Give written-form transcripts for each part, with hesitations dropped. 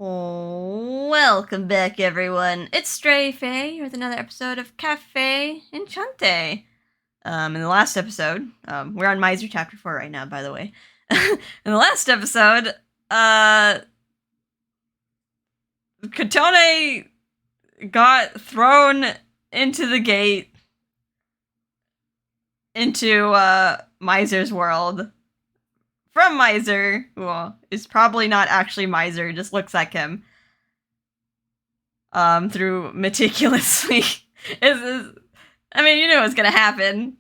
Oh, welcome back, everyone. It's Stray Faye with another episode of Cafe Enchante. In the last episode, we're on Misyr chapter 4 right now, by the way. In the last episode, Kotone got thrown into the gate into Misyr's world. From Misyr, who is probably not actually Misyr, just looks like him. Through meticulously. I mean, you knew it was gonna happen.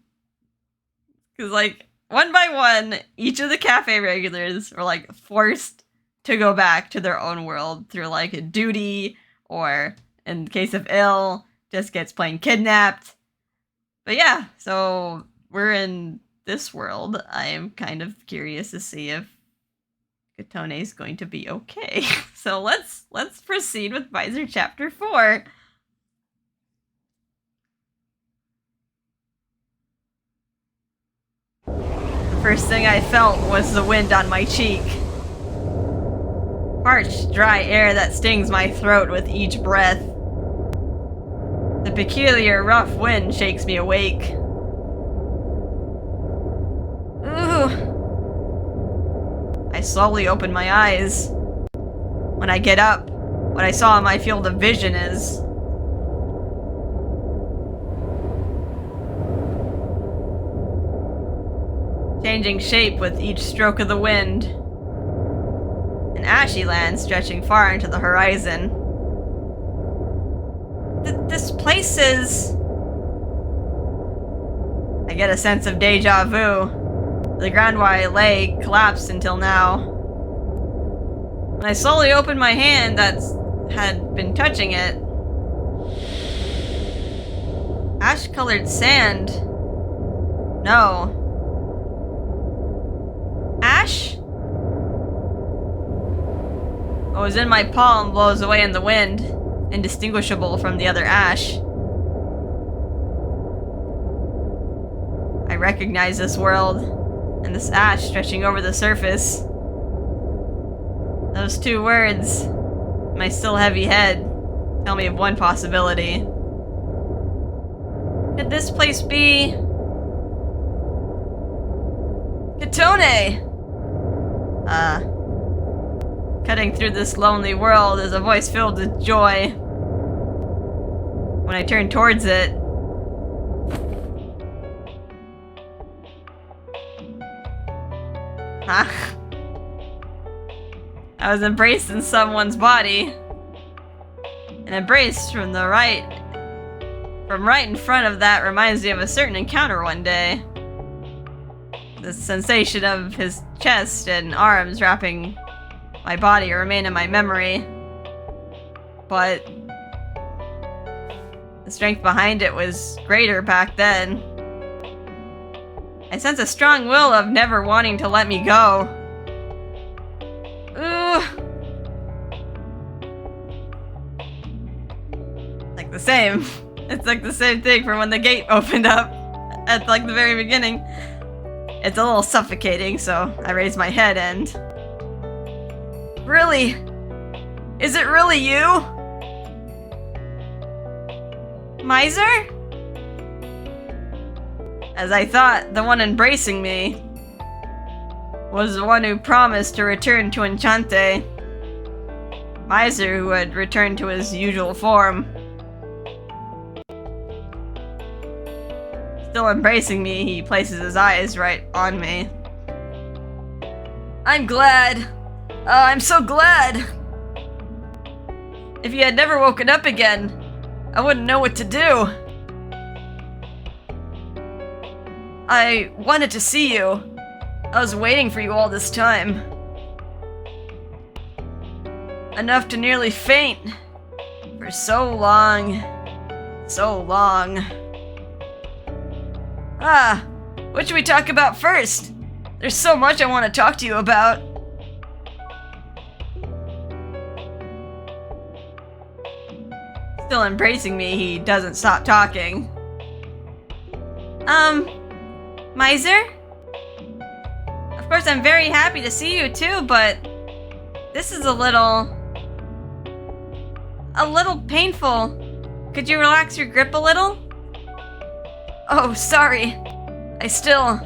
Because, like, one by one, each of the cafe regulars were, like, forced to go back to their own world through, like, a duty, or, in case of ill, just gets plain kidnapped. But yeah, so we're in this world. I'm kind of curious to see if Kotone is going to be okay. So let's proceed with Misyr chapter 4. The first thing I felt was the wind on my cheek. Parched, dry air that stings my throat with each breath. The peculiar, rough wind shakes me awake. I slowly open my eyes. When I get up, what I saw in my field of vision is... changing shape with each stroke of the wind. An ashy land stretching far into the horizon. This place is... I get a sense of deja vu. The ground where I lay collapsed until now. When I slowly opened my hand that had been touching it, ash-colored sand. No. Ash? What was in my palm blows away in the wind, indistinguishable from the other ash. I recognize this world. And this ash stretching over the surface. Those two words, my still heavy head, tell me of one possibility. Could this place be... Kotone? Cutting through this lonely world is a voice filled with joy. When I turn towards it, I was embraced in someone's body. An embrace from right in front of that reminds me of a certain encounter one day. The sensation of his chest and arms wrapping my body remain in my memory. But the strength behind it was greater back then. I sense a strong will of never wanting to let me go. Ooh. Like the same. It's like the same thing from when the gate opened up at like the very beginning. It's a little suffocating, so I raise my head and... Really? Is it really you? Misyr? As I thought, the one embracing me was the one who promised to return to Enchante. Misyr, who had returned to his usual form. Still embracing me, he places his eyes right on me. I'm glad. I'm so glad. If you had never woken up again, I wouldn't know what to do. I wanted to see you. I was waiting for you all this time. Enough to nearly faint. For so long. So long. What should we talk about first? There's so much I want to talk to you about. Still embracing me, he doesn't stop talking. Misyr? Of course, I'm very happy to see you too, but this is a little a little painful. Could you relax your grip a little? Oh, sorry. I still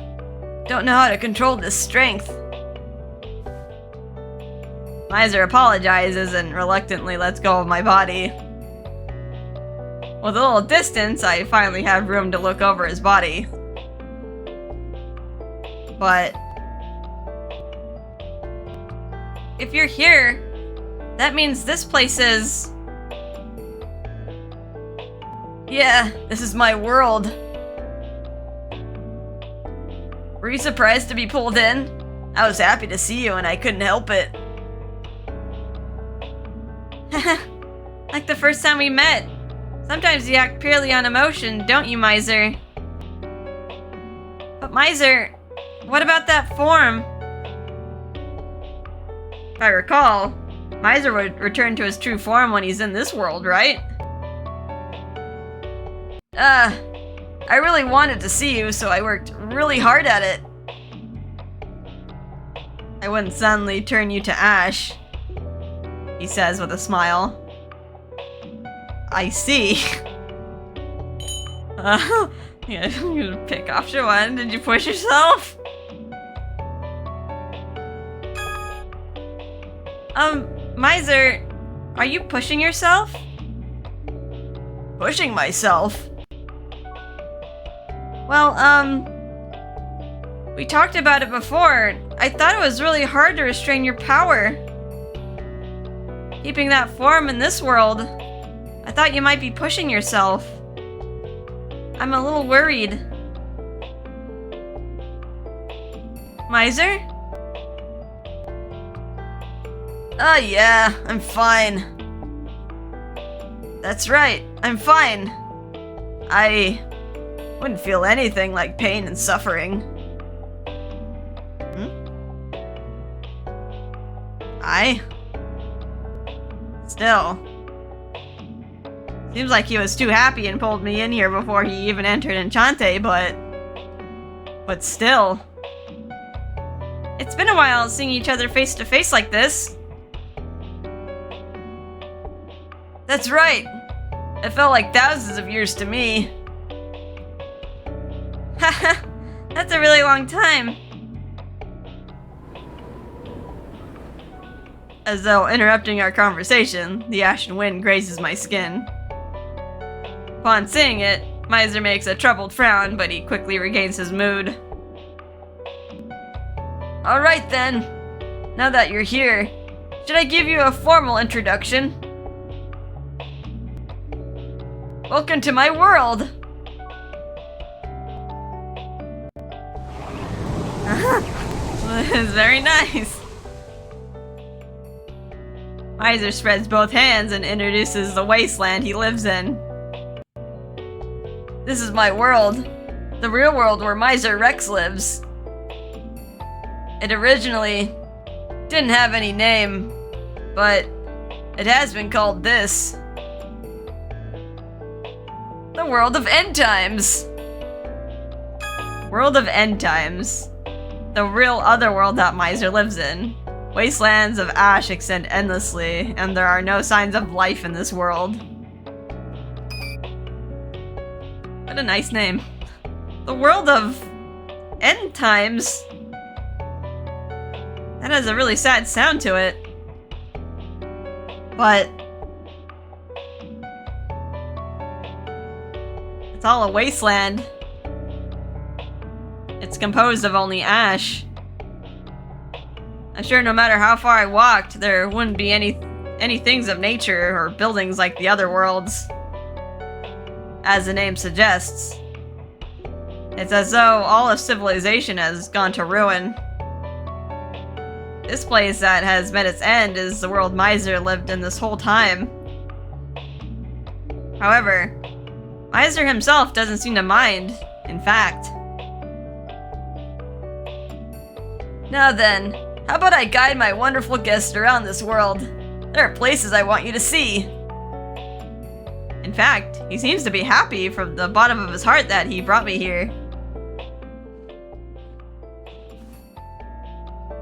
don't know how to control this strength. Misyr apologizes and reluctantly lets go of my body. With a little distance, I finally have room to look over his body. But if you're here, that means this place is... Yeah, this is my world. Were you surprised to be pulled in? I was happy to see you and I couldn't help it. Like the first time we met. Sometimes you act purely on emotion, don't you, Misyr? But Misyr, what about that form? If I recall, Misyr would return to his true form when he's in this world, right? I really wanted to see you, so I worked really hard at it. I wouldn't suddenly turn you to ash, he says with a smile. I see. Yeah, you're gonna pick off your one. Did you push yourself? Misyr, are you pushing yourself? Pushing myself? Well, we talked about it before. I thought it was really hard to restrain your power. Keeping that form in this world, I thought you might be pushing yourself. I'm a little worried. Misyr? Oh yeah, I'm fine. That's right, I'm fine. I wouldn't feel anything like pain and suffering. Still. Seems like he was too happy and pulled me in here before he even entered Enchante, but still. It's been a while seeing each other face to face like this. That's right. It felt like thousands of years to me. Haha, that's a really long time. As though interrupting our conversation, the ashen wind grazes my skin. Upon seeing it, Misyr makes a troubled frown, but he quickly regains his mood. Alright then, now that you're here, should I give you a formal introduction? Welcome to my world! This is very nice. Misyr spreads both hands and introduces the wasteland he lives in. This is my world, the real world where Misyr Rex lives. It originally didn't have any name, but it has been called this. The world of end times. World of end times. The real other world that Misyr lives in. Wastelands of ash extend endlessly, and there are no signs of life in this world. What a nice name. The world of end times. That has a really sad sound to it. But it's all a wasteland. It's composed of only ash. I'm sure no matter how far I walked, there wouldn't be any things of nature or buildings like the other worlds. As the name suggests. It's as though all of civilization has gone to ruin. This place that has met its end is the world Misyr lived in this whole time. However, Misyr himself doesn't seem to mind, in fact. Now then, how about I guide my wonderful guests around this world? There are places I want you to see. In fact, he seems to be happy from the bottom of his heart that he brought me here.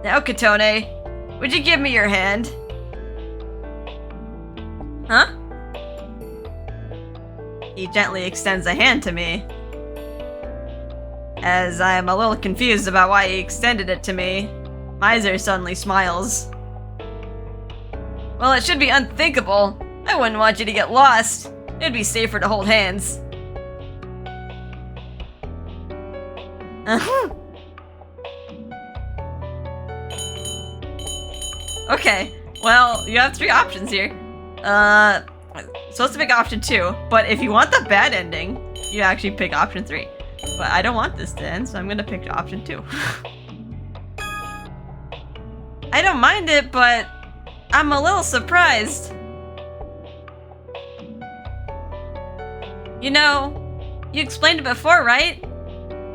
Now, Kotone, would you give me your hand? Huh? He gently extends a hand to me. As I am a little confused about why he extended it to me, Misyr suddenly smiles. Well, it should be unthinkable. I wouldn't want you to get lost. It'd be safer to hold hands. Okay, well, you have 3 options here. Supposed to pick option 2, but if you want the bad ending, you actually pick option 3. But I don't want this to end, so I'm gonna pick option 2. I don't mind it, but I'm a little surprised. You know, you explained it before, right?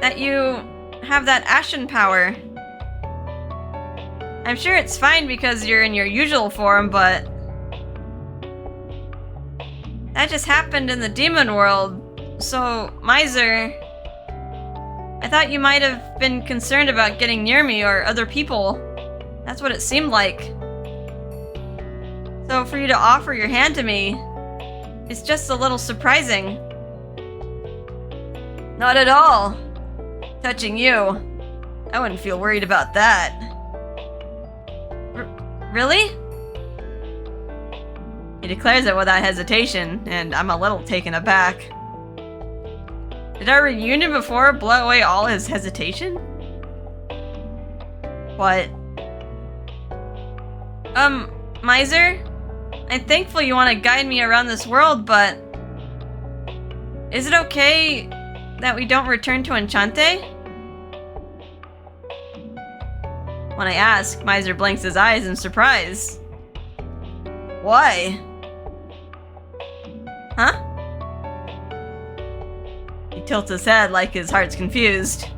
That you have that ashen power. I'm sure it's fine because you're in your usual form, but that just happened in the demon world. So, Misyr, I thought you might have been concerned about getting near me or other people. That's what it seemed like. So for you to offer your hand to me, it's just a little surprising. Not at all. Touching you, I wouldn't feel worried about that. Really? He declares it without hesitation, and I'm a little taken aback. Did our reunion before blow away all his hesitation? What? Misyr? I'm thankful you want to guide me around this world, but is it okay that we don't return to Enchante? When I ask, Misyr blinks his eyes in surprise. Why? Huh? He tilts his head like his heart's confused.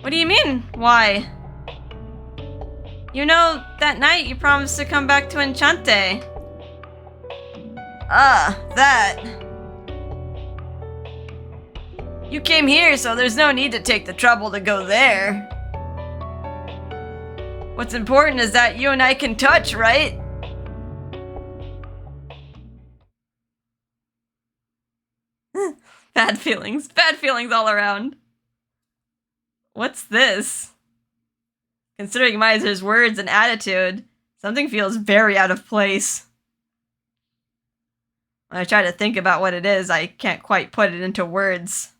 What do you mean, why? You know, that night you promised to come back to Enchante. Ah, that. You came here, so there's no need to take the trouble to go there. What's important is that you and I can touch, right? Bad feelings all around. What's this? Considering Misyr's words and attitude, something feels very out of place. When I try to think about what it is, I can't quite put it into words.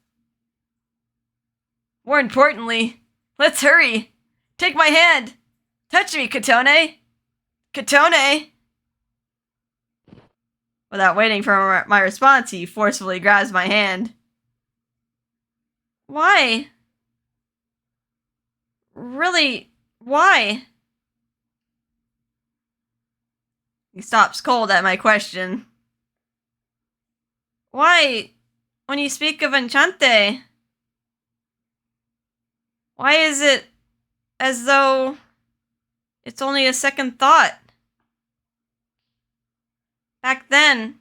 More importantly, let's hurry! Take my hand! Touch me, Kotone! Kotone! Without waiting for my response, he forcefully grabs my hand. Why? Really, why? He stops cold at my question. Why, when you speak of Enchante, why is it as though it's only a second thought? Back then,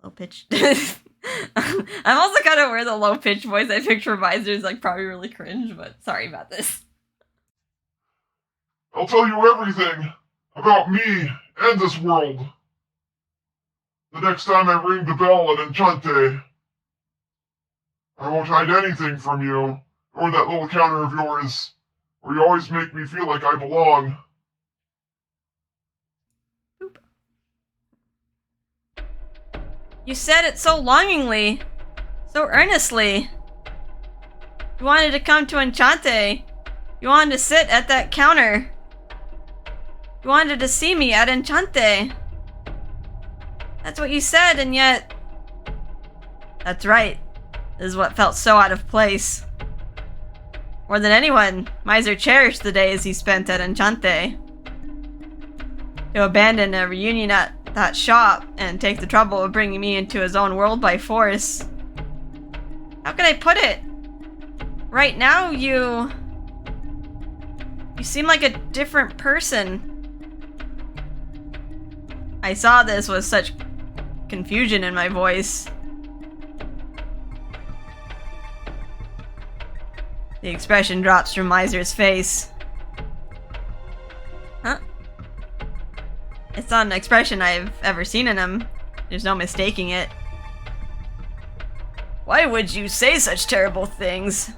low pitch. I'm also kind of aware the low pitch voice I picked for Misyr is like probably really cringe, but sorry about this. I'll tell you everything about me and this world. The next time I ring the bell at Enchante, I won't hide anything from you, or that little counter of yours, where you always make me feel like I belong. Boop. You said it so longingly, so earnestly. You wanted to come to Enchante. You wanted to sit at that counter. You wanted to see me at Enchante. That's what you said, and yet... That's right. This is what felt so out of place. More than anyone, Misyr cherished the days he spent at Enchante. To abandon a reunion at that shop and take the trouble of bringing me into his own world by force. How can I put it? Right now, you seem like a different person. I saw this with such confusion in my voice. The expression drops from Misyr's face. Huh? It's not an expression I've ever seen in him. There's no mistaking it. Why would you say such terrible things?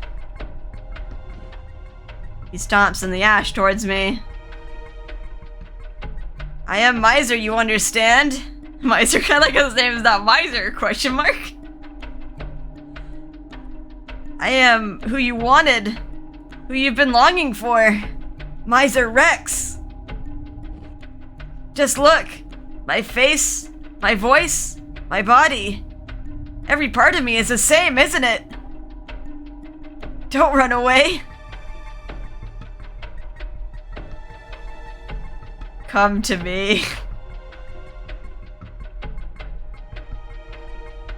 He stomps in the ash towards me. I am Misyr, you understand? Misyr, kind of like his name is not Misyr, question mark. I am who you wanted, who you've been longing for. Misyr Rex. Just look. My face, my voice, my body. Every part of me is the same, isn't it? Don't run away. Come to me.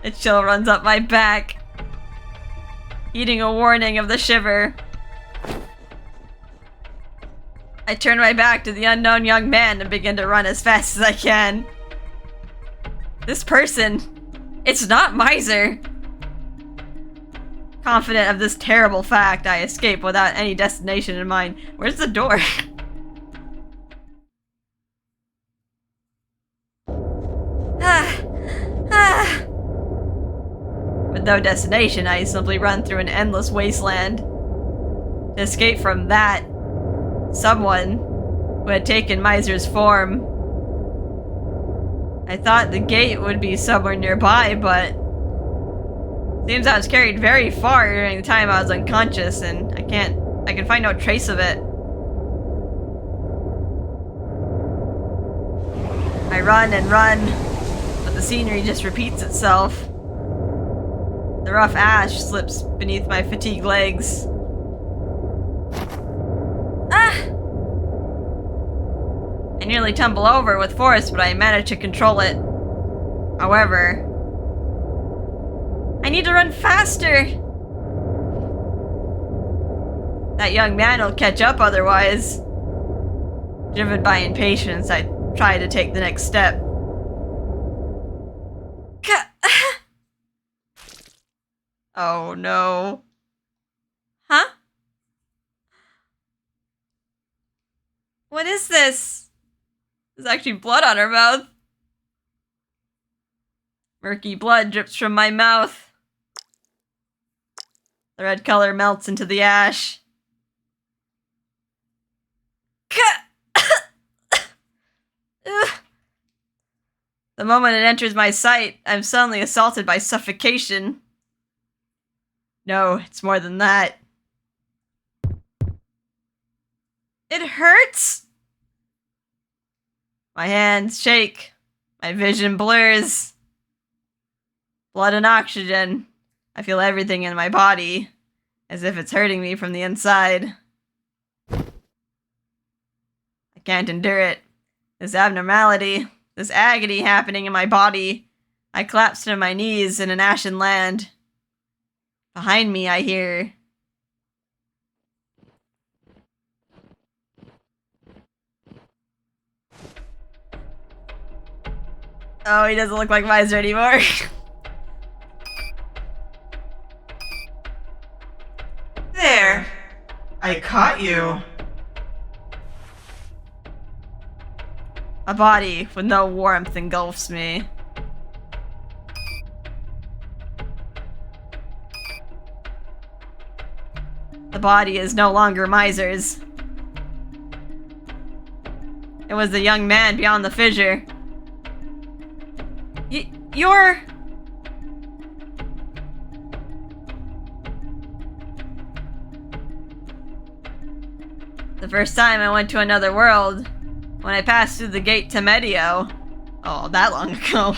A chill runs up my back, heeding a warning of the shiver. I turn my back to the unknown young man and begin to run as fast as I can. This person, it's not Misyr. Confident of this terrible fact, I escape without any destination in mind. Where's the door? With no destination, I simply run through an endless wasteland. To escape from that, someone who had taken Misyr's form. I thought the gate would be somewhere nearby, but seems I was carried very far during the time I was unconscious, and I can find no trace of it. I run and run, but the scenery just repeats itself. The rough ash slips beneath my fatigued legs. Ah! I nearly tumble over with force, but I manage to control it. However, I need to run faster! That young man will catch up otherwise. Driven by impatience, I try to take the next step. Oh no. Huh? What is this? There's actually blood on her mouth. Murky blood drips from my mouth. The red color melts into the ash. The moment it enters my sight, I'm suddenly assaulted by suffocation. No, it's more than that. It hurts! My hands shake. My vision blurs. Blood and oxygen. I feel everything in my body, as if it's hurting me from the inside. I can't endure it. This abnormality, this agony happening in my body. I collapse to my knees in an ashen land. Behind me, I hear... Oh, he doesn't look like Misyr anymore. There. I caught you. A body with no warmth engulfs me. The body is no longer Misyr's. It was the young man beyond the fissure. You're... The first time I went to another world, when I passed through the gate to Medio. Oh, that long ago.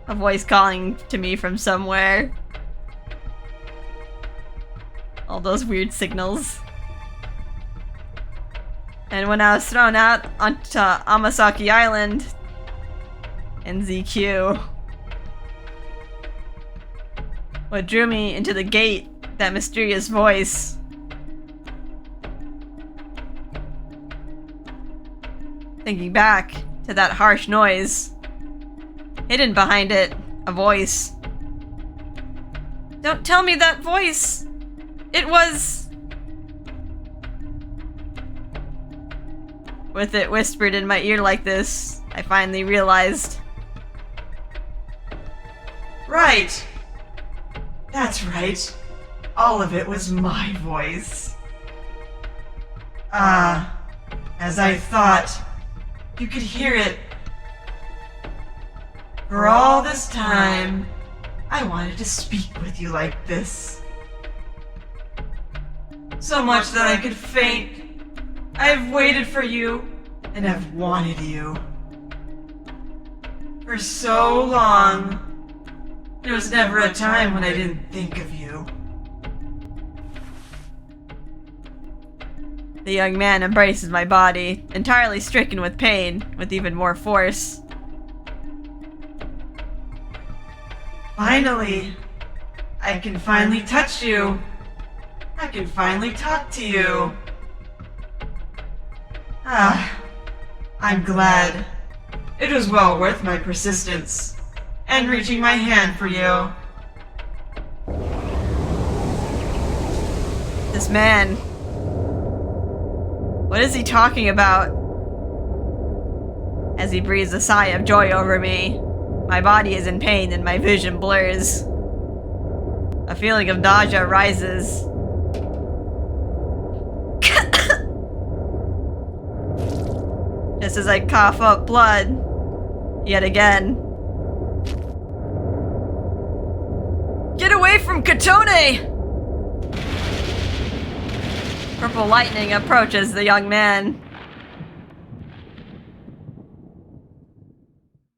A voice calling to me from somewhere. All those weird signals. And when I was thrown out onto Amasaki Island in ZQ, what drew me into the gate, that mysterious voice. Thinking back to that harsh noise, hidden behind it, a voice. Don't tell me that voice! It was... With it whispered in my ear like this, I finally realized. Right. That's right. All of it was my voice. As I thought, you could hear it. For all this time, I wanted to speak with you like this. So much that I could faint. I've waited for you, and I've wanted you. For so long. There was never a time when I didn't think of you. The young man embraces my body, entirely stricken with pain, with even more force. Finally, I can finally touch you. I can finally talk to you. I'm glad. It was well worth my persistence and reaching my hand for you. This man. What is he talking about? As he breathes a sigh of joy over me, my body is in pain and my vision blurs. A feeling of nausea rises. Just as I cough up blood, yet again. Get away from Kotone! Purple lightning approaches the young man.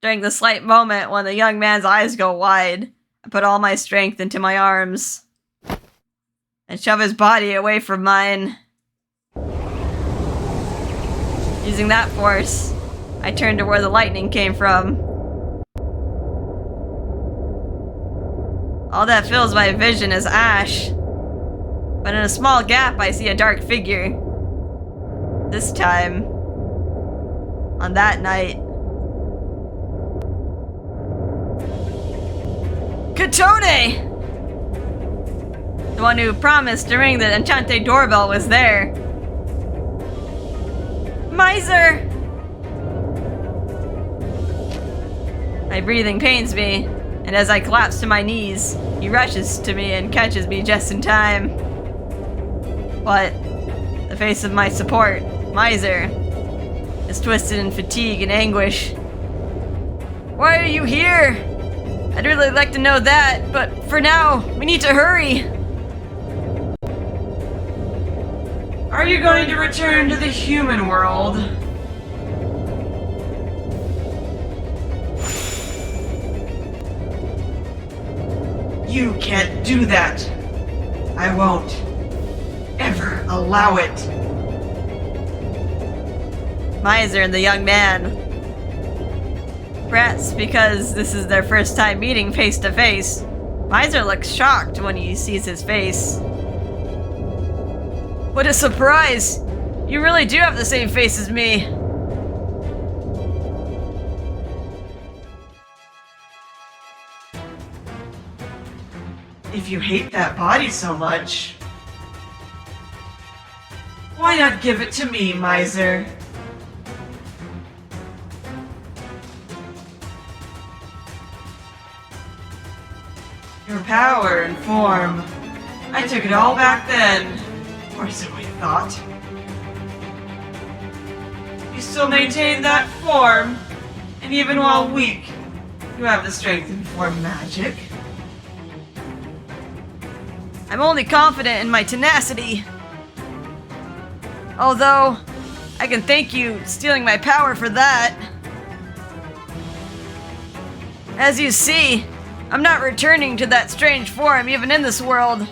During the slight moment when the young man's eyes go wide, I put all my strength into my arms and shove his body away from mine. Using that force, I turn to where the lightning came from. All that fills my vision is ash. But in a small gap, I see a dark figure. This time, on that night. Kotone! The one who promised to ring the Enchante doorbell was there. Misyr! My breathing pains me, and as I collapse to my knees, he rushes to me and catches me just in time. But the face of my support, Misyr, is twisted in fatigue and anguish. Why are you here? I'd really like to know that, but for now, we need to hurry. Are you going to return to the human world? You can't do that. I won't ever allow it. Misyr and the young man. Perhaps because this is their first time meeting face to face, Misyr looks shocked when he sees his face. What a surprise! You really do have the same face as me. If you hate that body so much, why not give it to me, Misyr? Your power and form. I took it all back then. Or so I thought. You still maintain that form, and even while weak, you have the strength to perform magic. I'm only confident in my tenacity. Although, I can thank you stealing my power for that. As you see, I'm not returning to that strange form even in this world.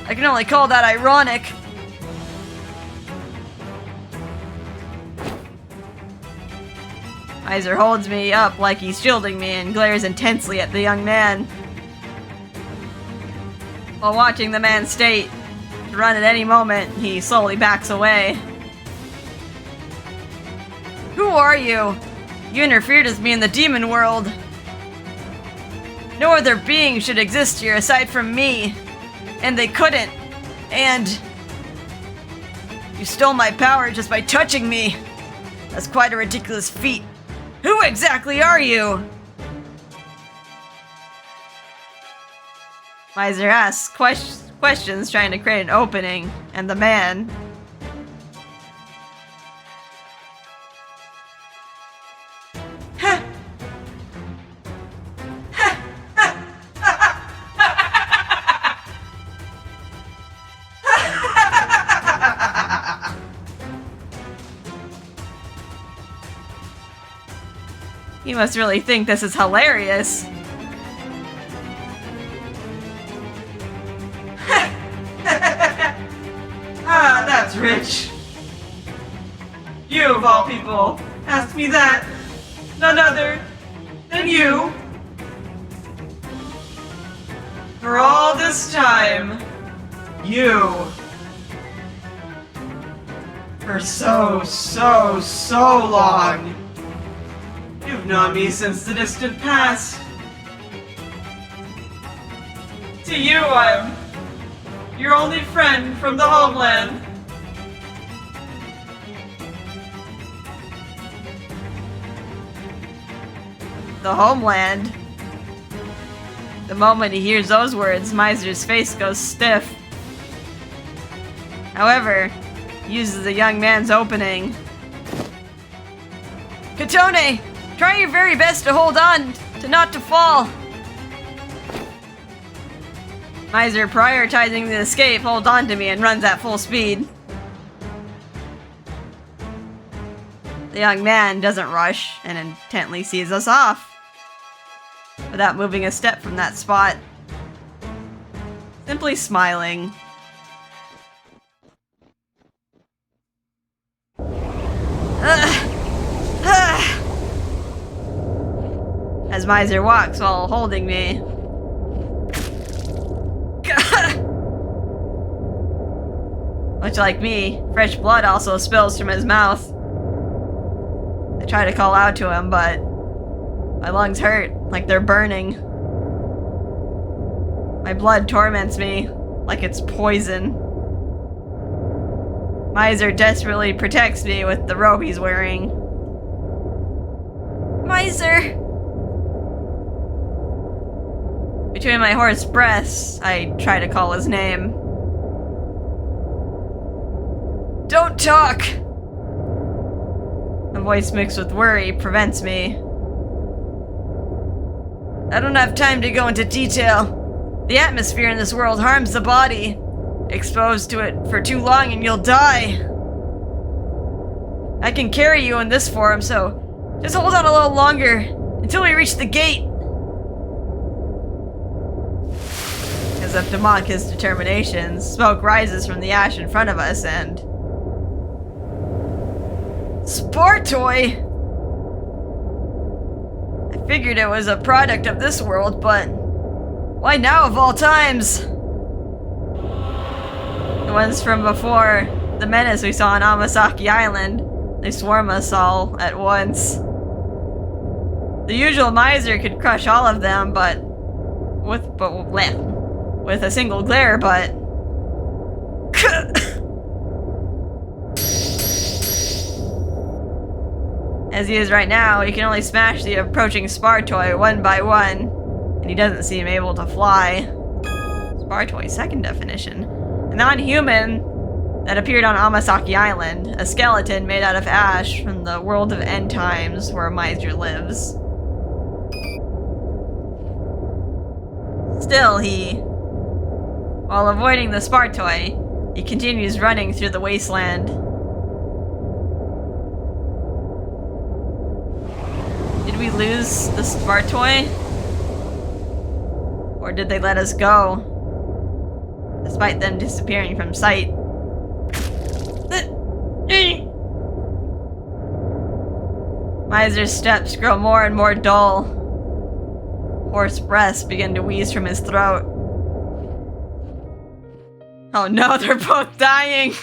I can only call that ironic. Misyr holds me up like he's shielding me and glares intensely at the young man. While watching the man's state to run at any moment, he slowly backs away. Who are you? You interfered with me in the demon world. No other being should exist here aside from me. And they couldn't. And you stole my power just by touching me. That's quite a ridiculous feat. Who exactly are you? Misyr asks questions trying to create an opening, and the man... You must really think this is hilarious. Ah, that's rich. You, of all people, asked me that. None other than you. For all this time, you. For so long. You've known me since the distant past. To you, I'm your only friend from the homeland. The homeland? The moment he hears those words, Misyr's face goes stiff. However, he uses the young man's opening. Kotone! Try your very best to hold on, to not to fall. Misyr, prioritizing the escape, holds on to me and runs at full speed. The young man doesn't rush and intently sees us off, without moving a step from that spot. Simply smiling. As Misyr walks while holding me. Much like me, fresh blood also spills from his mouth. I try to call out to him, but my lungs hurt, like they're burning. My blood torments me, like it's poison. Misyr desperately protects me with the robe he's wearing. Misyr! Between my hoarse breaths, I try to call his name. Don't talk! A voice mixed with worry prevents me. I don't have time to go into detail. The atmosphere in this world harms the body. Exposed to it for too long and you'll die. I can carry you in this form, so just hold on a little longer until we reach the gate. As if to mock his determination, smoke rises from the ash in front of us and... Spartoy! I figured it was a product of this world, but why now of all times? The ones from before, the menace we saw on Amasaki Island, they swarm us all at once. The usual Misyr could crush all of them, but with a single glare, but as he is right now, he can only smash the approaching Spartoy one by one, and he doesn't seem able to fly. Spartoy, second definition. A non-human that appeared on Amasaki Island, a skeleton made out of ash from the world of end times where Misyr lives. Still, while avoiding the Spartoy, he continues running through the wasteland. Did we lose the Spartoy? Or did they let us go? Despite them disappearing from sight. Misyr's steps grow more and more dull. Hoarse breaths begin to wheeze from his throat. Oh no, they're both dying!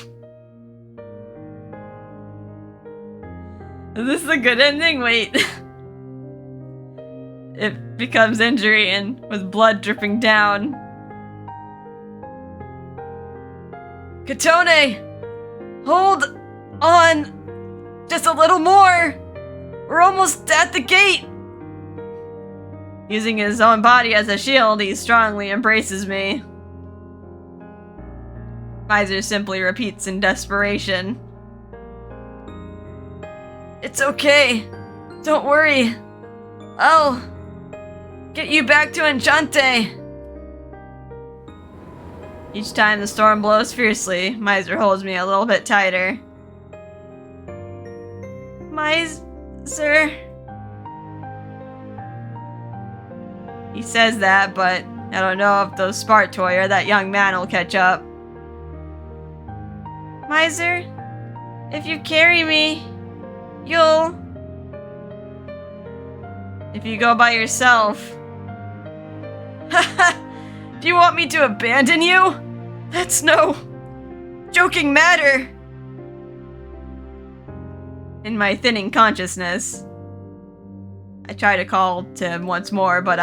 Is this a good ending? Wait. it becomes injury and with blood dripping down. Kotone! Hold on! Just a little more! We're almost at the gate! Using his own body as a shield, he strongly embraces me. Misyr simply repeats in desperation. It's okay. Don't worry. I'll get you back to Enchante. Each time the storm blows fiercely, Misyr holds me a little bit tighter. Misyr? He says that, but I don't know if the Spart toy or that young man will catch up. Misyr, if you carry me, you'll... If you go by yourself... Do you want me to abandon you? That's no... joking matter! In my thinning consciousness, I try to call to him once more, but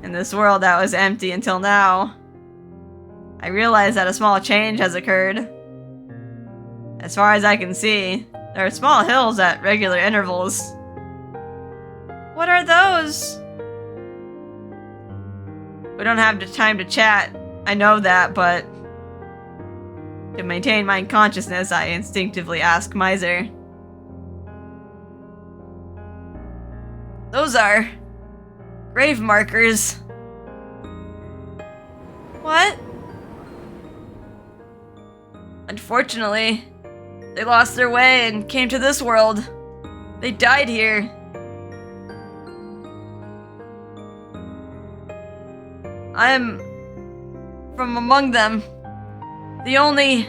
in this world that was empty until now, I realize that a small change has occurred. As far as I can see, there are small hills at regular intervals. What are those? We don't have the time to chat. I know that, but to maintain my consciousness, I instinctively ask Misyr. Those are grave markers. What? Unfortunately, they lost their way and came to this world. They died here. I'm from among them. The only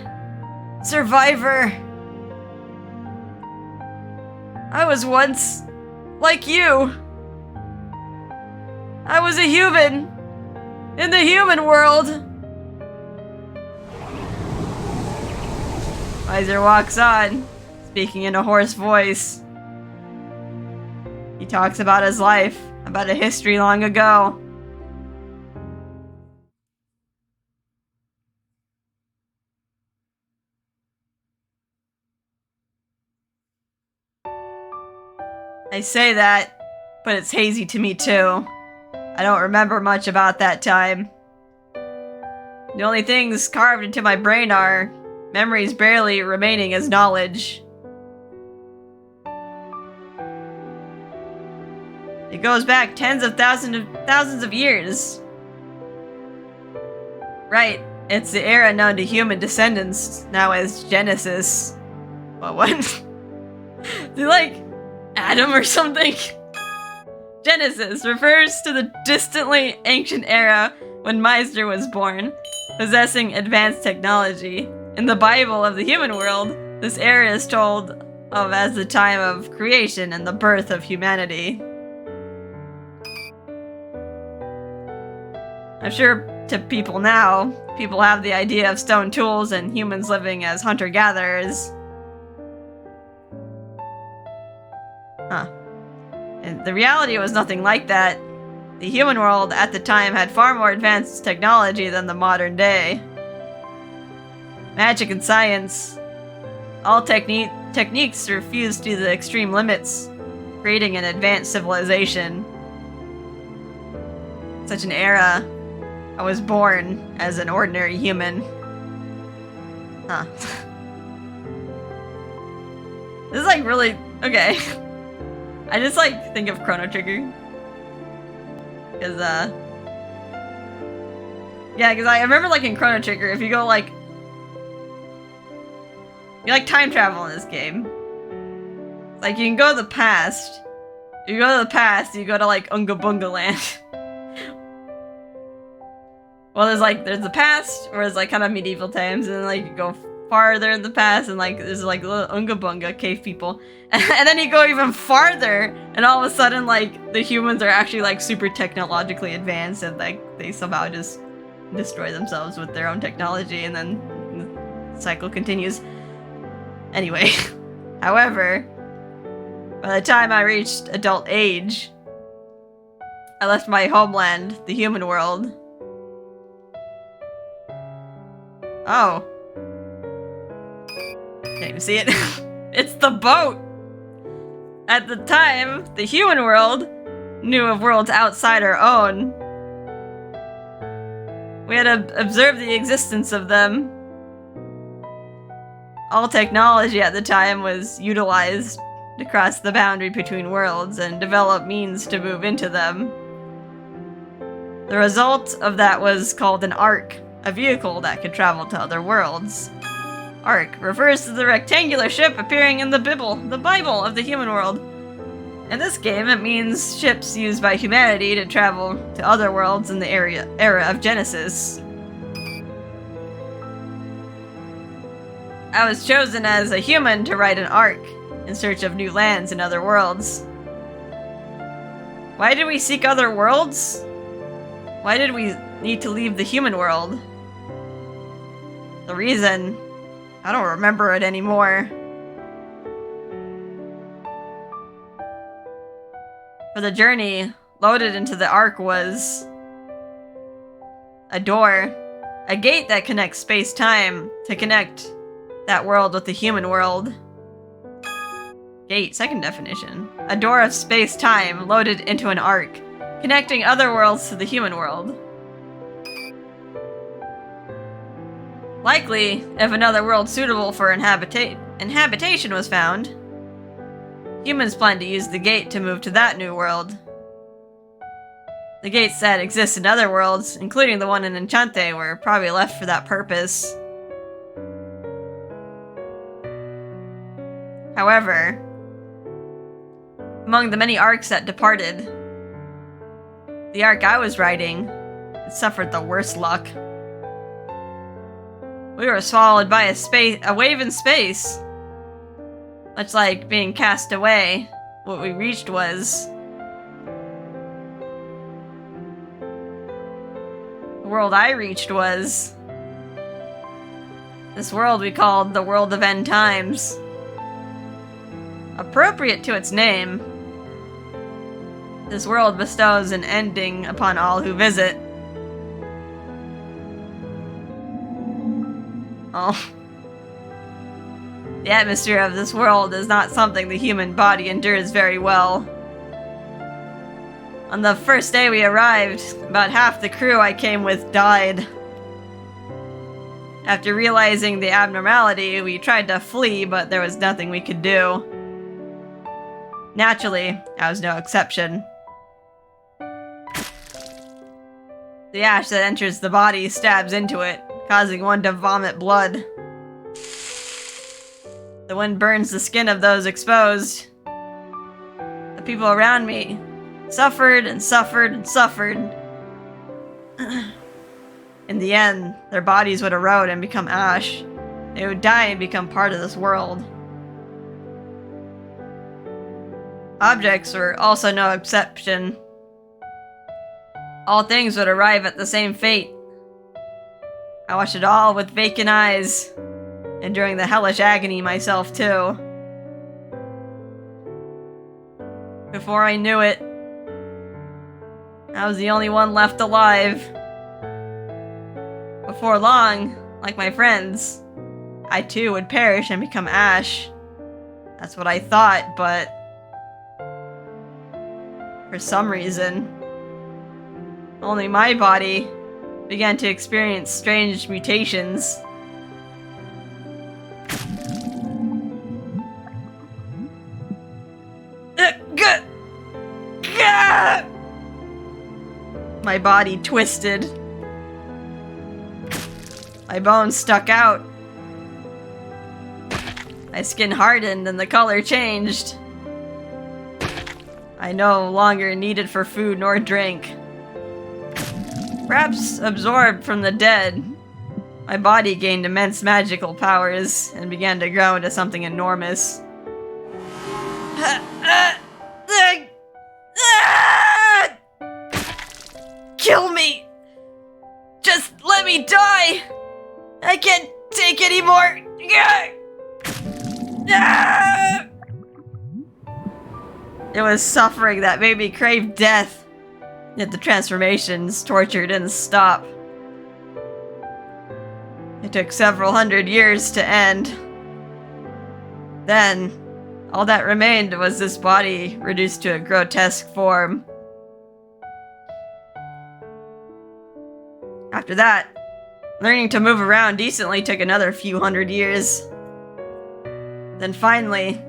survivor. I was once like you. I was a human in the human world. Misyr walks on, speaking in a hoarse voice. He talks about his life, about a history long ago. I say that, but it's hazy to me too. I don't remember much about that time. The only things carved into my brain are memories barely remaining as knowledge. It goes back tens of thousands of years. Right, it's the era known to human descendants, now as Genesis. What? They're like Adam or something? Genesis refers to the distantly ancient era when Misyr was born, possessing advanced technology. In the Bible of the human world, this era is told of as the time of creation and the birth of humanity. I'm sure to people now, people have the idea of stone tools and humans living as hunter-gatherers. Huh. And the reality was nothing like that. The human world at the time had far more advanced technology than the modern day. Magic and science, all techniques were fused to the extreme limits, creating an advanced civilization. Such an era, I was born as an ordinary human. Huh. This is like really... okay. I just like think of Chrono Trigger. Cause yeah, cause I remember like in Chrono Trigger, if you go like... you like time travel in this game. Like you can go to the past. You go to the past, you go to like Unga Bunga Land. Well, there's the past, where it's like kind of medieval times, and then like you go farther in the past, and like there's like little Unga Bunga cave people, and then you go even farther, and all of a sudden like the humans are actually like super technologically advanced, and like they somehow just destroy themselves with their own technology, and then the cycle continues. Anyway, however, By the time I reached adult age, I left my homeland, the human world. Oh. Can't even see it. It's the boat! At the time, the human world knew of worlds outside our own. We had observed the existence of them. All technology at the time was utilized to cross the boundary between worlds and develop means to move into them. The result of that was called an ark, a vehicle that could travel to other worlds. Ark refers to the rectangular ship appearing in the Bible of the human world. In this game, it means ships used by humanity to travel to other worlds in the era of Genesis. I was chosen as a human to ride an ark in search of new lands and other worlds. Why did we seek other worlds? Why did we need to leave the human world? The reason, I don't remember it anymore. For the journey, loaded into the ark was a door, a gate that connects space-time to connect that world with the human world. Gate, second definition. A door of space-time loaded into an ark, connecting other worlds to the human world. Likely, if another world suitable for inhabitation was found, humans plan to use the gate to move to that new world. The gates that exist in other worlds, including the one in Enchante, were probably left for that purpose. However, among the many arcs that departed, the arc I was riding suffered the worst luck. We were swallowed by a wave in space. Much like being cast away, what we reached was the world I reached was this world we called the World of End Times. Appropriate to its name, this world bestows an ending upon all who visit. Oh. The atmosphere of this world is not something the human body endures very well. On the first day we arrived, about half the crew I came with died. After realizing the abnormality, we tried to flee, but there was nothing we could do. Naturally, I was no exception. The ash that enters the body stabs into it, causing one to vomit blood. The wind burns the skin of those exposed. The people around me suffered and suffered and suffered. In the end, their bodies would erode and become ash. They would die and become part of this world. Objects were also no exception. All things would arrive at the same fate. I watched it all with vacant eyes, enduring the hellish agony myself too. Before I knew it, I was the only one left alive. Before long, like my friends, I too would perish and become ash. That's what I thought, but for some reason, only my body began to experience strange mutations. My body twisted. My bones stuck out. My skin hardened and the color changed. I no longer needed for food nor drink. Perhaps absorbed from the dead, my body gained immense magical powers and began to grow into something enormous. Kill me! Just let me die! I can't take anymore! It was suffering that made me crave death. Yet the transformation's torture didn't stop. It took several hundred years to end. Then, all that remained was this body reduced to a grotesque form. After that, learning to move around decently took another few hundred years. Then finally,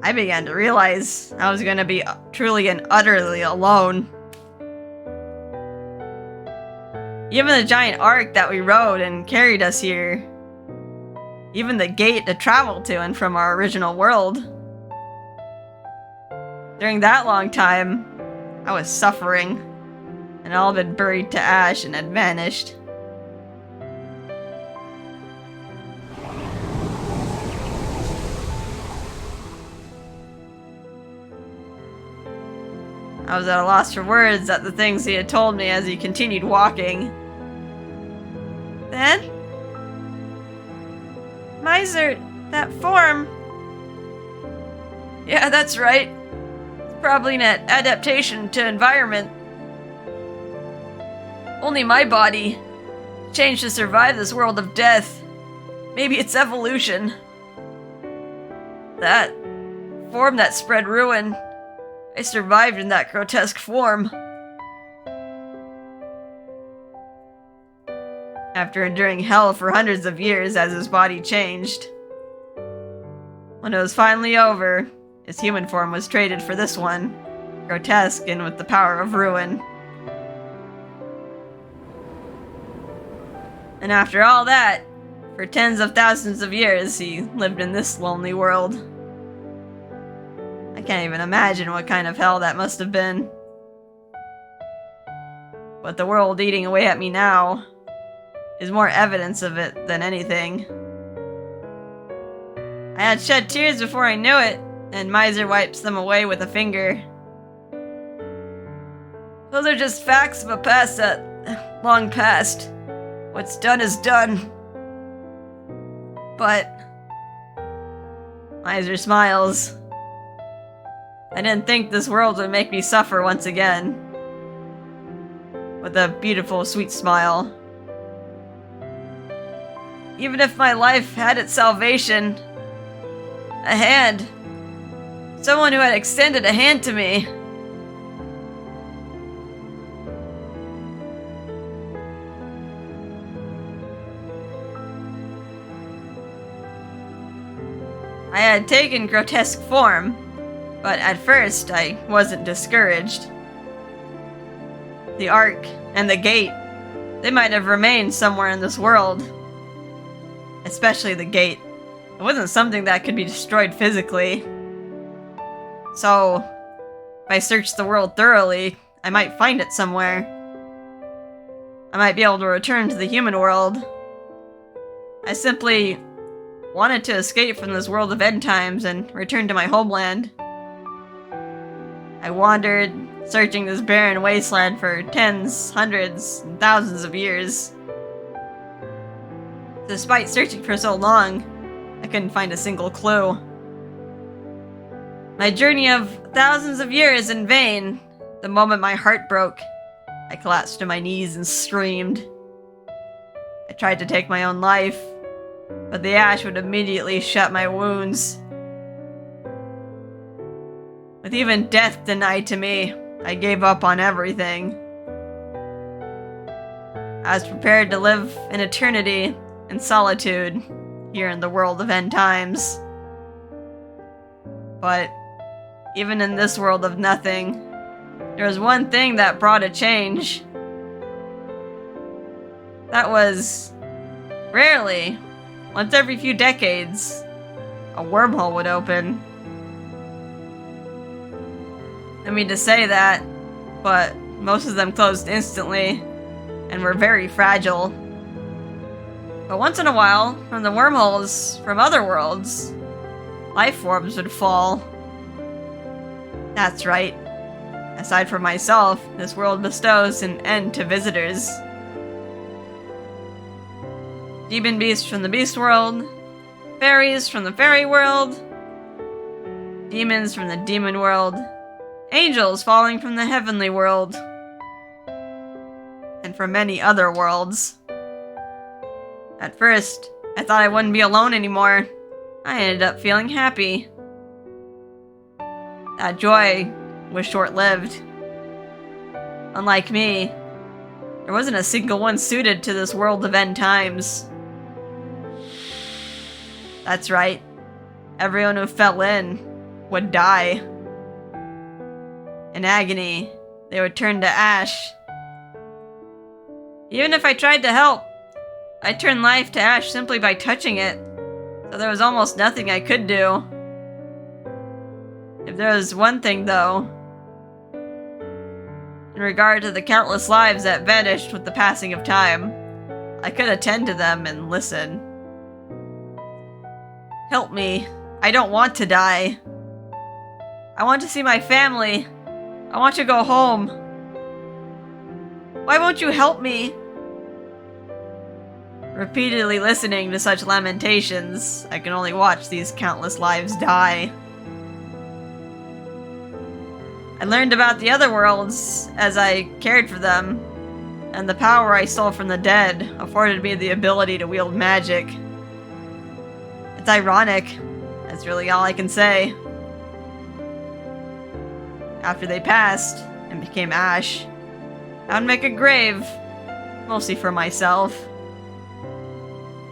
I began to realize I was going to be truly and utterly alone. Even the giant ark that we rode and carried us here, even the gate to travel to and from our original world. During that long time, I was suffering, and all had been buried to ash and had vanished. I was at a loss for words at the things he had told me as he continued walking. Then? Misyr, that form. Yeah, that's right. It's probably an adaptation to environment. Only my body changed to survive this world of death. Maybe it's evolution. That form that spread ruin. I survived in that grotesque form. After enduring hell for hundreds of years as his body changed. When it was finally over, his human form was traded for this one, grotesque and with the power of ruin. And after all that, for tens of thousands of years, he lived in this lonely world. I can't even imagine what kind of hell that must have been. But the world eating away at me now is more evidence of it than anything. I had shed tears before I knew it, and Misyr wipes them away with a finger. Those are just facts of a past that long past. What's done is done. But Misyr smiles. I didn't think this world would make me suffer once again. With a beautiful, sweet smile. Even if my life had its salvation, a hand, someone who had extended a hand to me. I had taken grotesque form, but at first I wasn't discouraged. The Ark and the Gate, they might have remained somewhere in this world. Especially the Gate. It wasn't something that could be destroyed physically. So, if I searched the world thoroughly, I might find it somewhere. I might be able to return to the human world. I simply wanted to escape from this world of end times and return to my homeland. I wandered, searching this barren wasteland for tens, hundreds, and thousands of years. Despite searching for so long, I couldn't find a single clue. My journey of thousands of years in vain. The moment my heart broke, I collapsed to my knees and screamed. I tried to take my own life, but the ash would immediately shut my wounds. With even death denied to me, I gave up on everything. I was prepared to live in eternity in solitude here in the world of end times. But even in this world of nothing, there was one thing that brought a change. That was, rarely, once every few decades, a wormhole would open. I mean to say that, but most of them closed instantly and were very fragile. But once in a while, from the wormholes from other worlds, life forms would fall. That's right. Aside from myself, this world bestows an end to visitors. Demon beasts from the beast world, fairies from the fairy world, demons from the demon world, angels falling from the heavenly world, and from many other worlds. At first, I thought I wouldn't be alone anymore. I ended up feeling happy. That joy was short-lived. Unlike me, there wasn't a single one suited to this world of end times. That's right. Everyone who fell in would die. In agony, they would turn to ash. Even if I tried to help, I turned life to ash simply by touching it, so there was almost nothing I could do. If there was one thing, though, in regard to the countless lives that vanished with the passing of time, I could attend to them and listen. Help me. I don't want to die. I want to see my family. I want to go home. Why won't you help me? Repeatedly listening to such lamentations, I can only watch these countless lives die. I learned about the other worlds as I cared for them, and the power I stole from the dead afforded me the ability to wield magic. It's ironic. That's really all I can say. After they passed and became ash, I would make a grave, mostly for myself.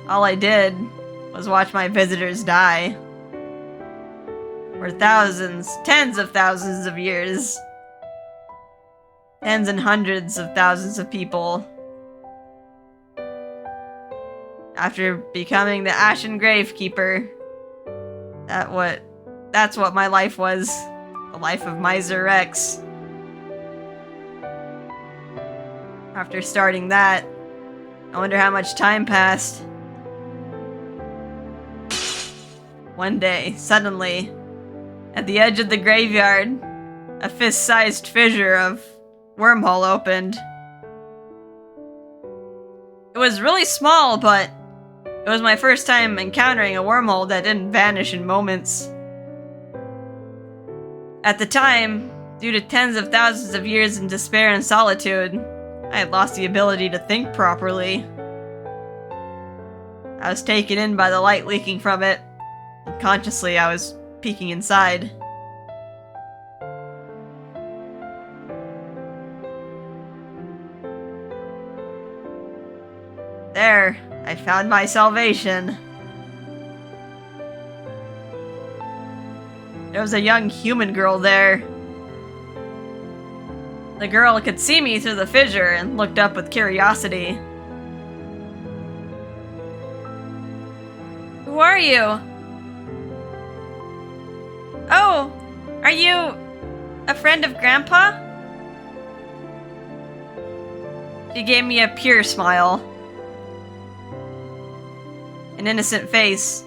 All I did was watch my visitors die. For thousands, tens of thousands of years. Tens and hundreds of thousands of people. After becoming the Ashen Gravekeeper, that's what my life was. The life of Misyr X. After starting that, I wonder how much time passed. One day, suddenly, at the edge of the graveyard, a fist-sized fissure of wormhole opened. It was really small, but it was my first time encountering a wormhole that didn't vanish in moments. At the time, due to tens of thousands of years in despair and solitude, I had lost the ability to think properly. I was taken in by the light leaking from it. Unconsciously, I was peeking inside. There, I found my salvation. There was a young human girl there. The girl could see me through the fissure and looked up with curiosity. Who are you? Oh, are you a friend of Grandpa? She gave me a pure smile. An innocent face,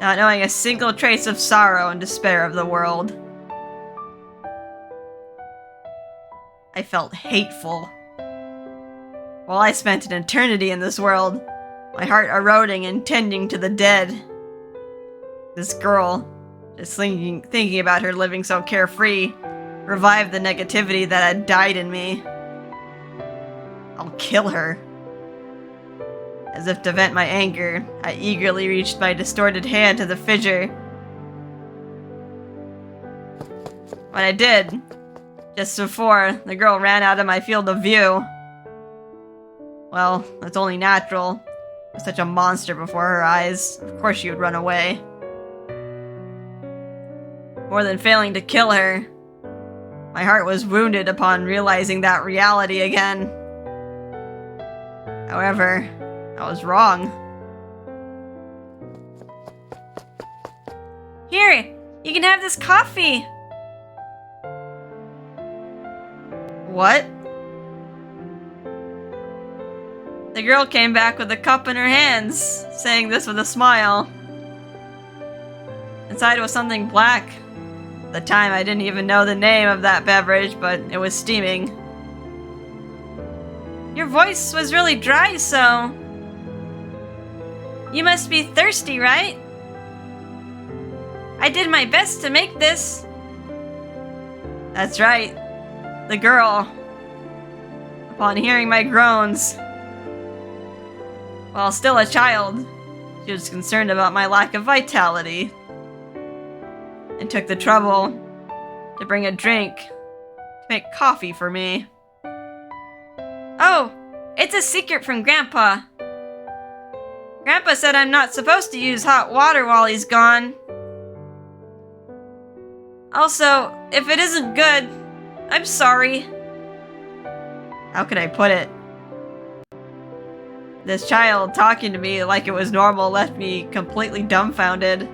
not knowing a single trace of sorrow and despair of the world. I felt hateful. While I spent an eternity in this world, my heart eroding and tending to the dead. This girl, just thinking about her living so carefree, revived the negativity that had died in me. I'll kill her. As if to vent my anger, I eagerly reached my distorted hand to the fissure. When I did, just before, the girl ran out of my field of view. Well, that's only natural. With such a monster before her eyes, of course she would run away. More than failing to kill her, my heart was wounded upon realizing that reality again. However, I was wrong. Here, you can have this coffee. What? The girl came back with a cup in her hands, saying this with a smile. Inside was something black. At the time, I didn't even know the name of that beverage, but it was steaming. Your voice was really dry, so... You must be thirsty, right? I did my best to make this. That's right. The girl, upon hearing my groans, while still a child, she was concerned about my lack of vitality and took the trouble to bring a drink to make coffee for me. Oh, it's a secret from Grandpa. Grandpa said I'm not supposed to use hot water while he's gone. Also, if it isn't good, I'm sorry. How could I put it? This child talking to me like it was normal left me completely dumbfounded.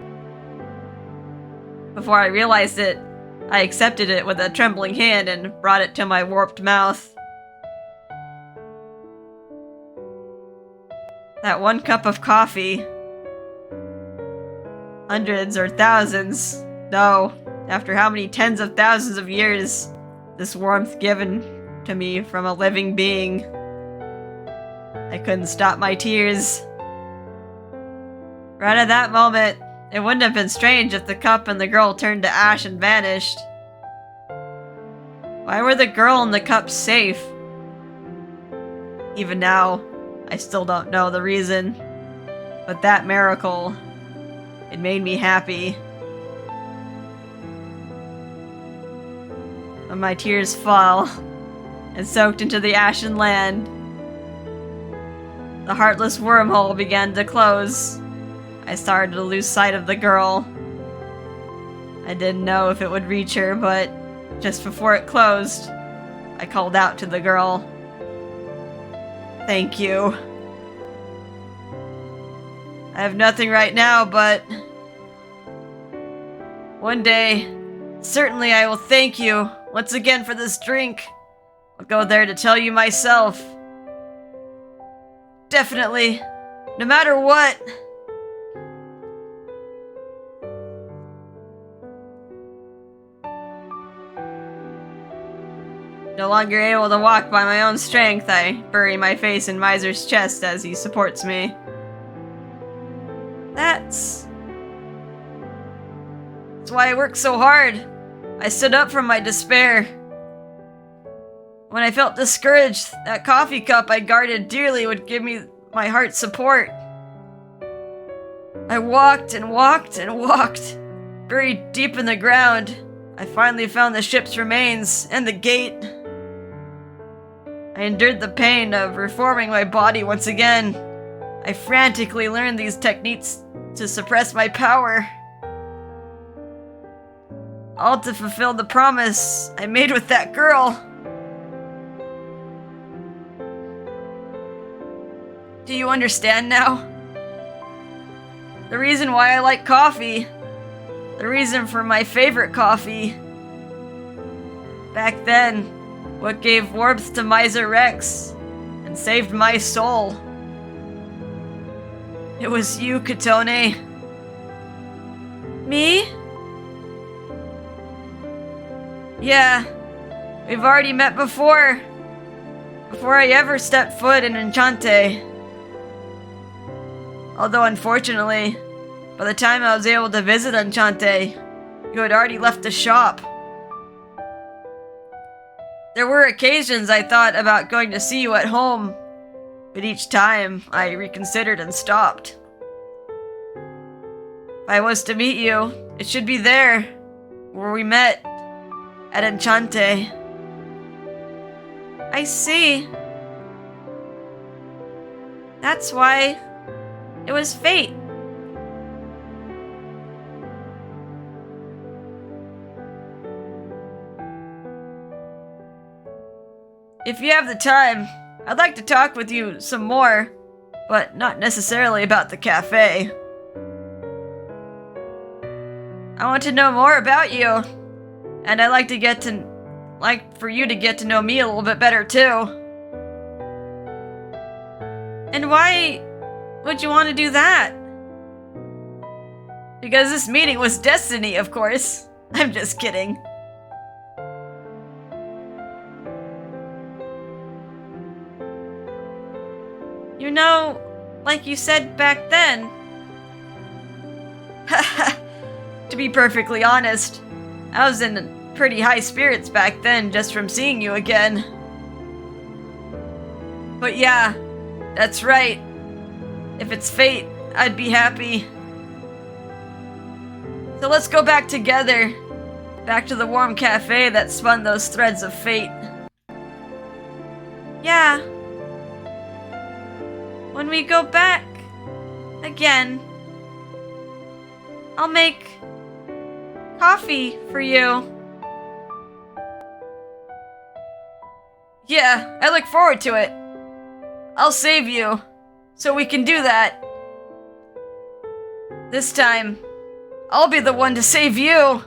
Before I realized it, I accepted it with a trembling hand and brought it to my warped mouth. That one cup of coffee. Hundreds or thousands. No, after how many tens of thousands of years, this warmth given to me from a living being. I couldn't stop my tears. Right at that moment, it wouldn't have been strange if the cup and the girl turned to ash and vanished. Why were the girl and the cup safe? Even now, I still don't know the reason. But that miracle, it made me happy. When my tears fell and soaked into the ashen land, the heartless wormhole began to close. I started to lose sight of the girl. I didn't know if it would reach her, but just before it closed, I called out to the girl. Thank you. I have nothing right now, but one day, certainly I will thank you once again for this drink. I'll go there to tell you myself. Definitely, no matter what. No longer able to walk by my own strength, I bury my face in Mysyr's chest as he supports me. That's why I worked so hard. I stood up from my despair. When I felt discouraged, that coffee cup I guarded dearly would give me my heart's support. I walked and walked and walked, buried deep in the ground. I finally found the ship's remains and the gate. I endured the pain of reforming my body once again. I frantically learned these techniques to suppress my power. All to fulfill the promise I made with that girl. Do you understand now? The reason why I like coffee. The reason for my favorite coffee. Back then, what gave warmth to Misyr Rex and saved my soul. It was you, Kotone. Me? Yeah, we've already met before. Before I ever stepped foot in Enchante. Although unfortunately, by the time I was able to visit Enchante, you had already left the shop. There were occasions I thought about going to see you at home, but each time I reconsidered and stopped. If I was to meet you, it should be there, where we met, at Enchante. I see. That's why it was fate. If you have the time, I'd like to talk with you some more, but not necessarily about the cafe. I want to know more about you, and I'd like for you to get to know me a little bit better too. And why would you want to do that? Because this meeting was destiny, of course. I'm just kidding. You know, like you said back then. To be perfectly honest, I was in pretty high spirits back then just from seeing you again. But yeah, that's right. If it's fate, I'd be happy. So let's go back together. Back to the warm cafe that spun those threads of fate. Yeah. When we go back again, I'll make coffee for you. Yeah, I look forward to it. I'll save you, so we can do that. This time, I'll be the one to save you.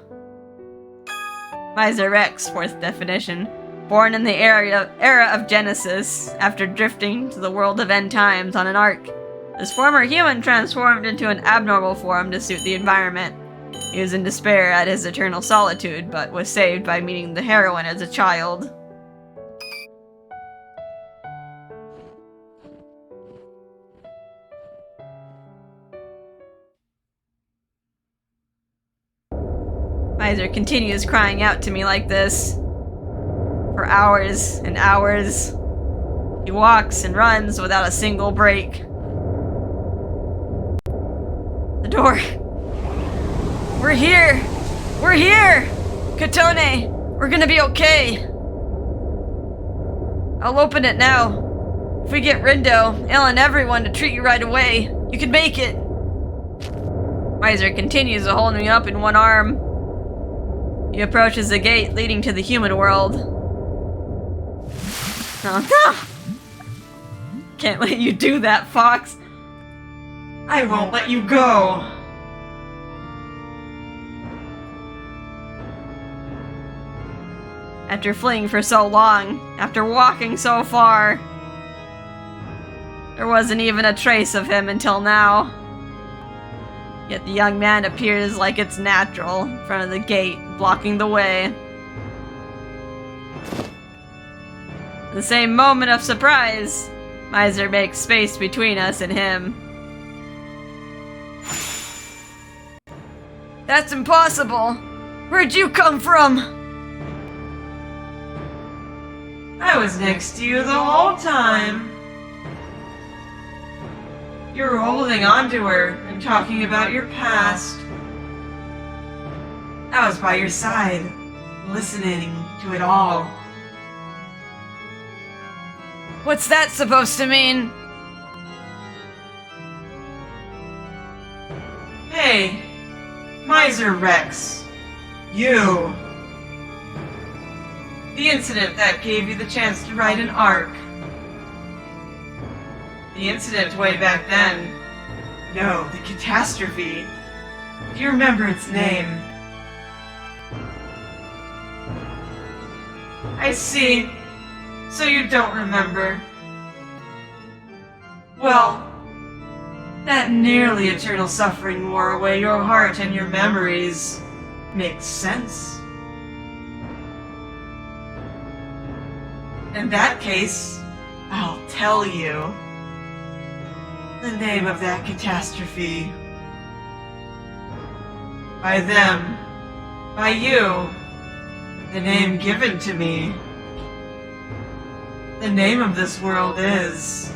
Misyr Rex, fourth definition. Born in the era of Genesis, after drifting to the world of end times on an ark. This former human transformed into an abnormal form to suit the environment. He was in despair at his eternal solitude, but was saved by meeting the heroine as a child. Misyr continues crying out to me like this for hours and hours. He walks and runs without a single break. The door. We're here! We're here! Kotone! We're gonna be okay! I'll open it now. If we get Rindo, Il, and everyone to treat you right away, you can make it! Misyr continues to hold me up in one arm. He approaches the gate leading to the human world. Oh no! Can't let you do that, Fox. I won't let you go. After fleeing for so long, after walking so far, there wasn't even a trace of him until now. Yet the young man appears like it's natural in front of the gate, blocking the way. The same moment of surprise, Misyr makes space between us and him. That's impossible! Where'd you come from? I was next to you the whole time. You were holding on to her and talking about your past. I was by your side, listening to it all. What's that supposed to mean? Hey, Misyr Rex. You. The incident that gave you the chance to write an arc. The incident way back then. No, the catastrophe. Do you remember its name? I see. So you don't remember. Well, that nearly eternal suffering wore away your heart and your memories. Makes sense. In that case, I'll tell you. The name of that catastrophe. By them, by you, the name given to me. The name of this world is...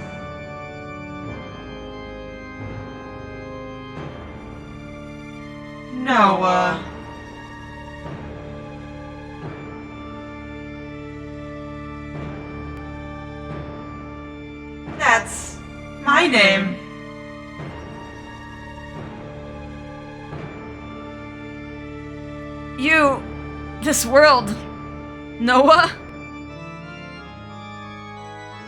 Noah. That's my name. You... this world... Noah?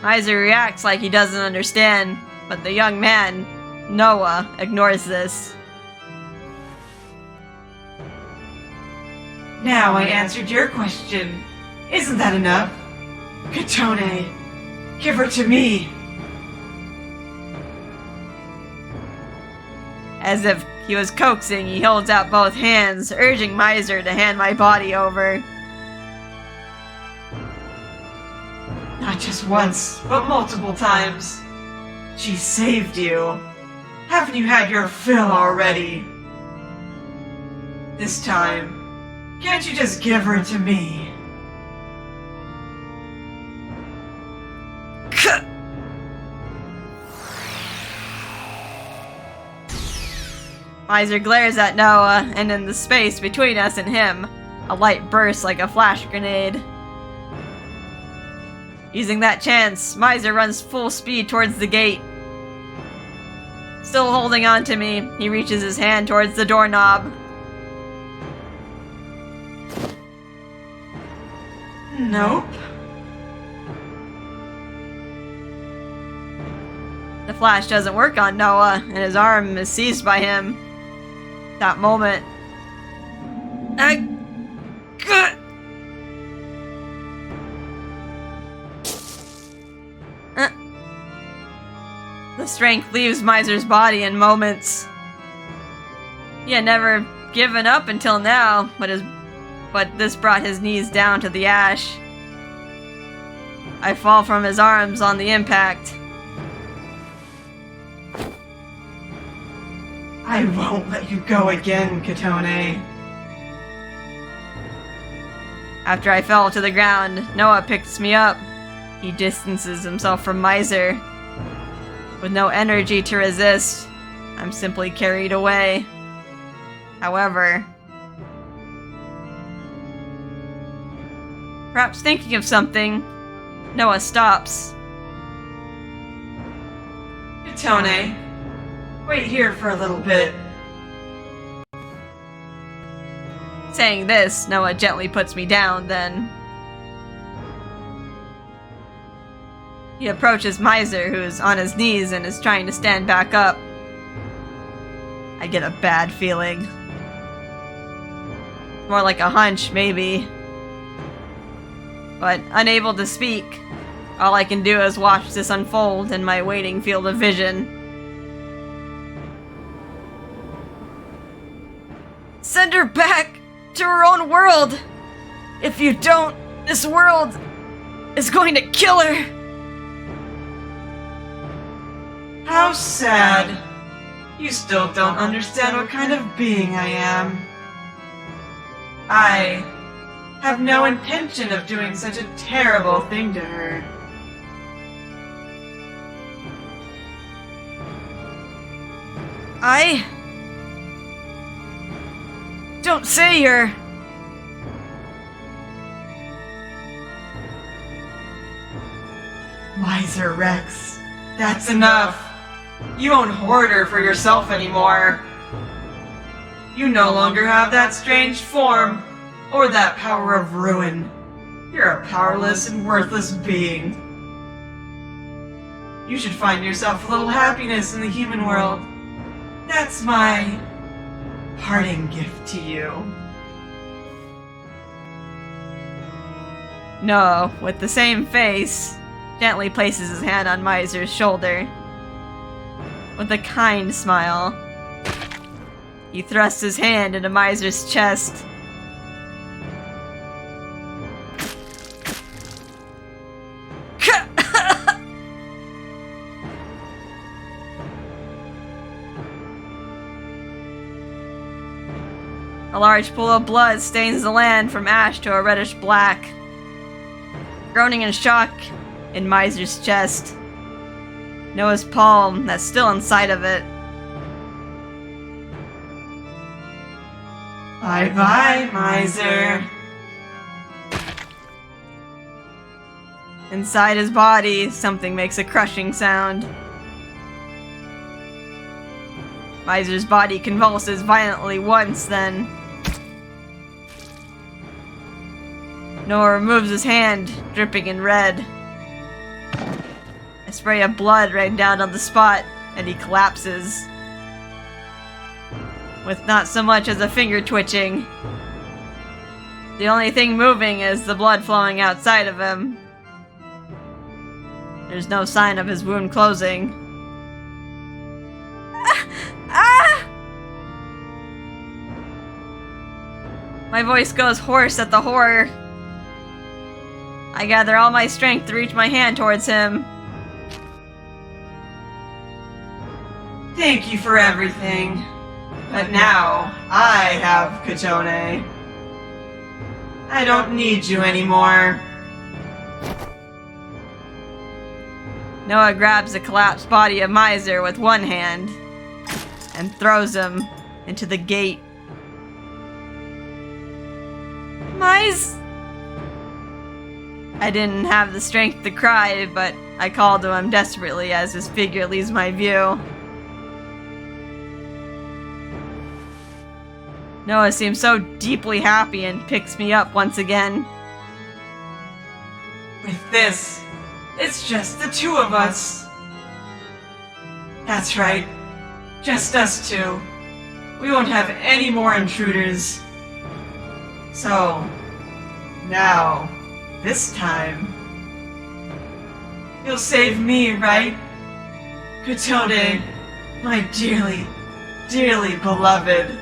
Misyr reacts like he doesn't understand, but the young man, Noah, ignores this. Now I answered your question. Isn't that enough? Kotone, give her to me. As if he was coaxing, he holds out both hands, urging Misyr to hand my body over. Not just once, but multiple times. She saved you. Haven't you had your fill already? This time, can't you just give her to me? Misyr glares at Noah, and in the space between us and him, a light bursts like a flash grenade. Using that chance, Misyr runs full speed towards the gate. Still holding on to me, he reaches his hand towards the doorknob. Nope. The flash doesn't work on Noah, and his arm is seized by him. That moment. The strength leaves Misyr's body in moments. He had never given up until now, but this brought his knees down to the ash. I fall from his arms on the impact. I won't let you go again, Kotone. After I fell to the ground, Noah picks me up. He distances himself from Misyr. With no energy to resist, I'm simply carried away. However, perhaps thinking of something, Noah stops. Kotone, wait here for a little bit. Saying this, Noah gently puts me down, then he approaches Misyr, who is on his knees and is trying to stand back up. I get a bad feeling. More like a hunch, maybe. But unable to speak, all I can do is watch this unfold in my waiting field of vision. Send her back to her own world! If you don't, this world is going to kill her! How sad. You still don't understand what kind of being I am. I have no intention of doing such a terrible thing to her. I don't say you're... Misyr Rex, that's enough. You won't hoard her for yourself anymore. You no longer have that strange form, or that power of ruin. You're a powerless and worthless being. You should find yourself a little happiness in the human world. That's my parting gift to you. Noah, with the same face, gently places his hand on Misyr's shoulder. With a kind smile, he thrusts his hand into Misyr's chest. A large pool of blood stains the land from ash to a reddish black. Groaning in shock in Misyr's chest, Noah's palm that's still inside of it. Bye-bye, Misyr. Inside his body, something makes a crushing sound. Misyr's body convulses violently once, then Noah removes his hand, dripping in red. A spray of blood rained down on the spot, and he collapses. With not so much as a finger twitching. The only thing moving is the blood flowing outside of him. There's no sign of his wound closing. My voice goes hoarse at the horror. I gather all my strength to reach my hand towards him. Thank you for everything. But now, I have Kotone. I don't need you anymore. Noah grabs the collapsed body of Misyr with one hand and throws him into the gate. I didn't have the strength to cry, but I called to him desperately as his figure leaves my view. Noah seems so deeply happy and picks me up once again. With this, it's just the two of us. That's right, just us two. We won't have any more intruders. So, now, this time, you'll save me, right? Kotone, my dearly, dearly beloved.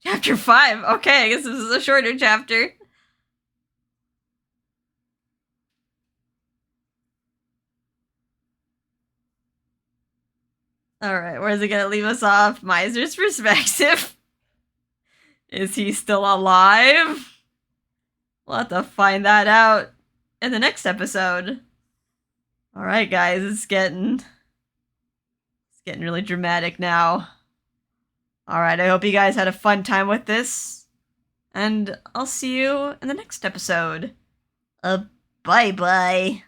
Chapter 5. Okay, I guess this is a shorter chapter. Alright, where's it gonna leave us off? Misyr's perspective. Is he still alive? We'll have to find that out in the next episode. Alright guys, it's getting really dramatic now. Alright, I hope you guys had a fun time with this. And I'll see you in the next episode. Bye-bye.